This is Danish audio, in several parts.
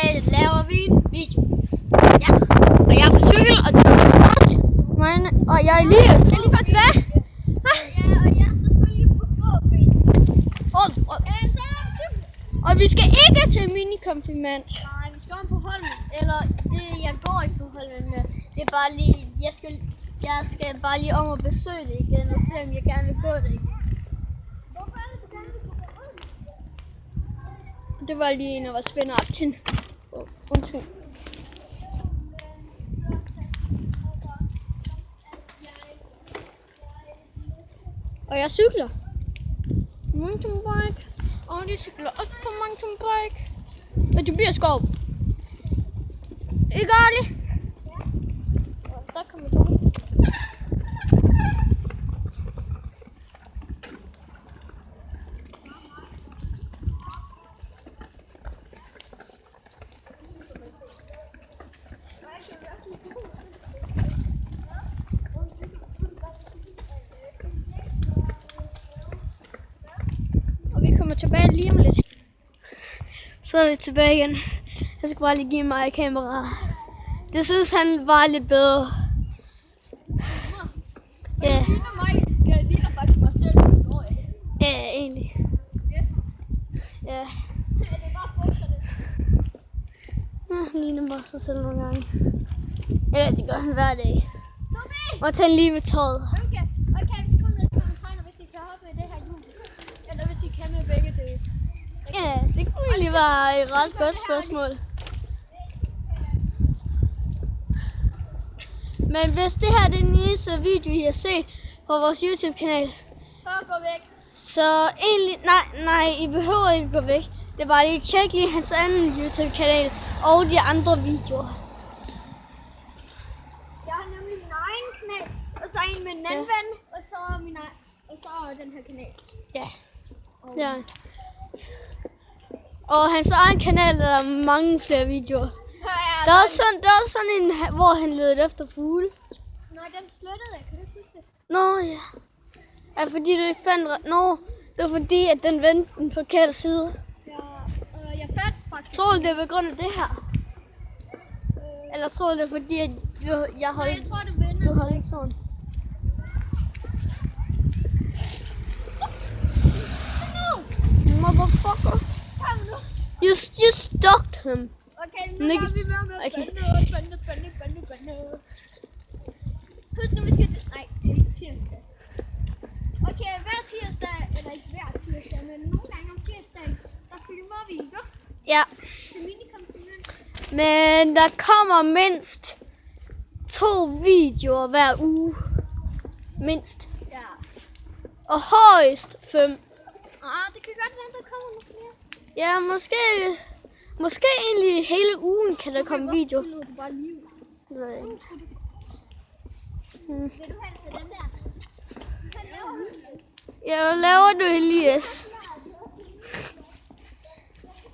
dag laver vi en video. Ja. Og jeg er på cykel, og det er godt. Og jeg er Elias. Jeg er lige godt tilbage. Ja, og jeg er selvfølgelig på gåben. Og vi skal ikke til minikonfirmand. Nej, vi skal om på Holmen. Eller det, jeg går ikke på Holmen med. Det er bare lige, jeg skal bare lige om og besøge det igen og se, om jeg gerne vil gå det igen. Hvorfor er det, du gerne vil gå på Holmen? Det var lige en af vores venner op til. Undskyld. Og jeg cykler. Mountainbike. Og de cykler også på mountainbike. Og det bliver skov. Ikke ærligt? Ja. Og der kommer to. Vi kommer tilbage lige om lidt. Så er vi tilbage igen. Jeg skal bare lige give mig kamera. Det synes han var lidt bedre. Ja. Det ligner faktisk mig selv. Ja, egentlig. Ja. Det er bare bukserne. Ja, ligner bare sig selv nogle gange. Ja, det gør han hver dag. Og tag lige med tøjet. Okay, vi skal komme ned til kommentarer, hvis I kan hoppe med det her hjul. Eller hvis I kan med begge dele. Ja, det kunne egentlig være et ret godt spørgsmål. Men hvis det her er den eneste video, I har set på vores YouTube-kanal, så gå væk. Så egentlig, nej, I behøver ikke gå væk. Det er bare lige tjek lige hans anden YouTube-kanal og de andre videoer. Jeg har nemlig min egen kanal, og så en med en anden ven, og så den her kanal. Ja. Ja. Og hans egen kanal der er mange flere videoer. Der er også sådan en, hvor han ledte efter fugle. Nå, den sluttede jeg. Kan du huske det? Nå, ja. Ja, fordi du ikke fandt... Nå, det var fordi, at den vendte den forkerte side. Ja, jeg fandt faktisk... Tror du, det er på grund af det her? Eller tror du, det er fordi, at jeg holdt... Jeg tror, du vendte. Du holdt sådan. Motherfucker. You stalked him. Okay, nu går vi med bande. Husk nu, vi skal... Nej, det er ikke tirsdag. Okay, hver tirsdag, eller ikke hver tirsdag, men nogle gange om tirsdagen, der filmer vi, ikke? Ja. Det er minikonfirmand. Men der kommer mindst 2 videoer hver uge. Mindst. Ja. Og højst 5. Det kan godt være, der kommer noget flere. Ja, måske egentlig hele ugen kan der komme video. Vil du bare live? Nej. Vil du have det til den der? Ja, hvad laver du, Elias?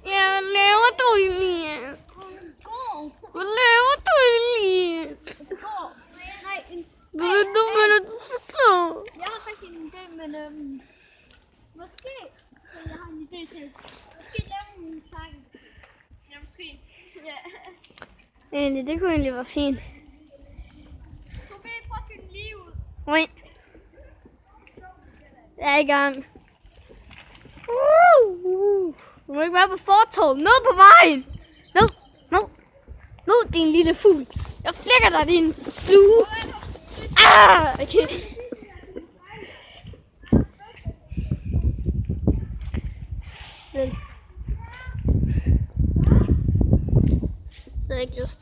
Ja, hvad laver du, Elias? Hvad laver du, Elias? Du vil så klog. Jeg har faktisk en idé, men måske. Jeg har en idé til. Måske lave en sang. Ja, måske. Ja. Egentlig, det kunne egentlig være fint. Tobé, prøv at finde lige ud. Nej. Jeg er i gang. Du må ikke være på fortovet. Ned på vejen. Nu, din lille fugl. Jeg flækker dig, din flue. Okay. So I just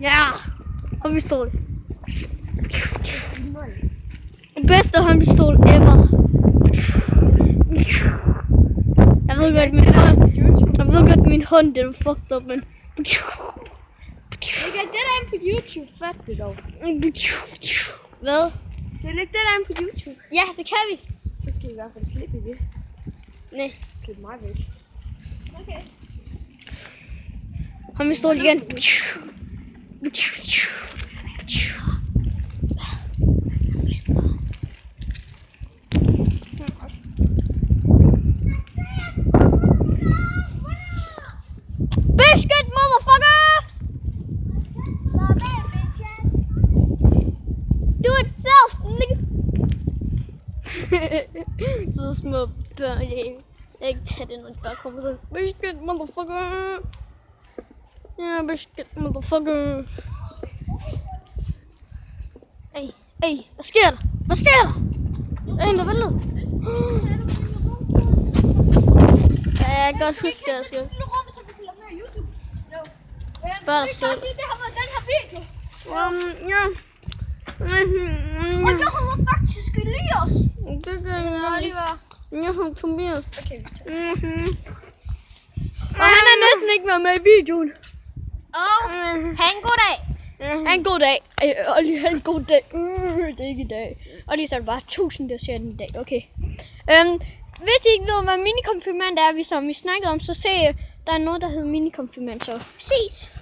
ja, håndpistol. Den bedste håndpistol ever. Jeg ved godt, min hånd den er fucked up, men... Det der er på YouTube, fat det dog. Hvad? Det er lidt det der er på YouTube. Ja, det kan vi. Så skal vi i hvert fald klippe det. Nej. Det er meget væk. Okay. Håndpistol igen. Biscuit, motherfucker! Do it self, nigga! Så små børn, jeg ikke tage det, når de bare kommer så. Biscuit, motherfucker! Ja, biscuit, motherfucker! Ey, hvad sker der? Hvad sker der? Der er en, der væltede. Ja, jeg kan godt huske, at jeg skal spørge dig selv. Det har været den her video. Ja. Og jeg hedder faktisk Elias. Det kan jeg Oliver. Jeg har Tobias. Okay, vi tager. Og han er næsten ikke været med i videoen. Ha' en god dag. Ha' en god dag. Olli, ha' en god dag. Det er ikke i dag. Olli, så er det bare 1000, der ser den i dag. Okay. Hvis I ikke ved, hvad minikonfirmand er, som vi snakkede om, så se, der er noget, der hedder minikonfirmand. Så ses.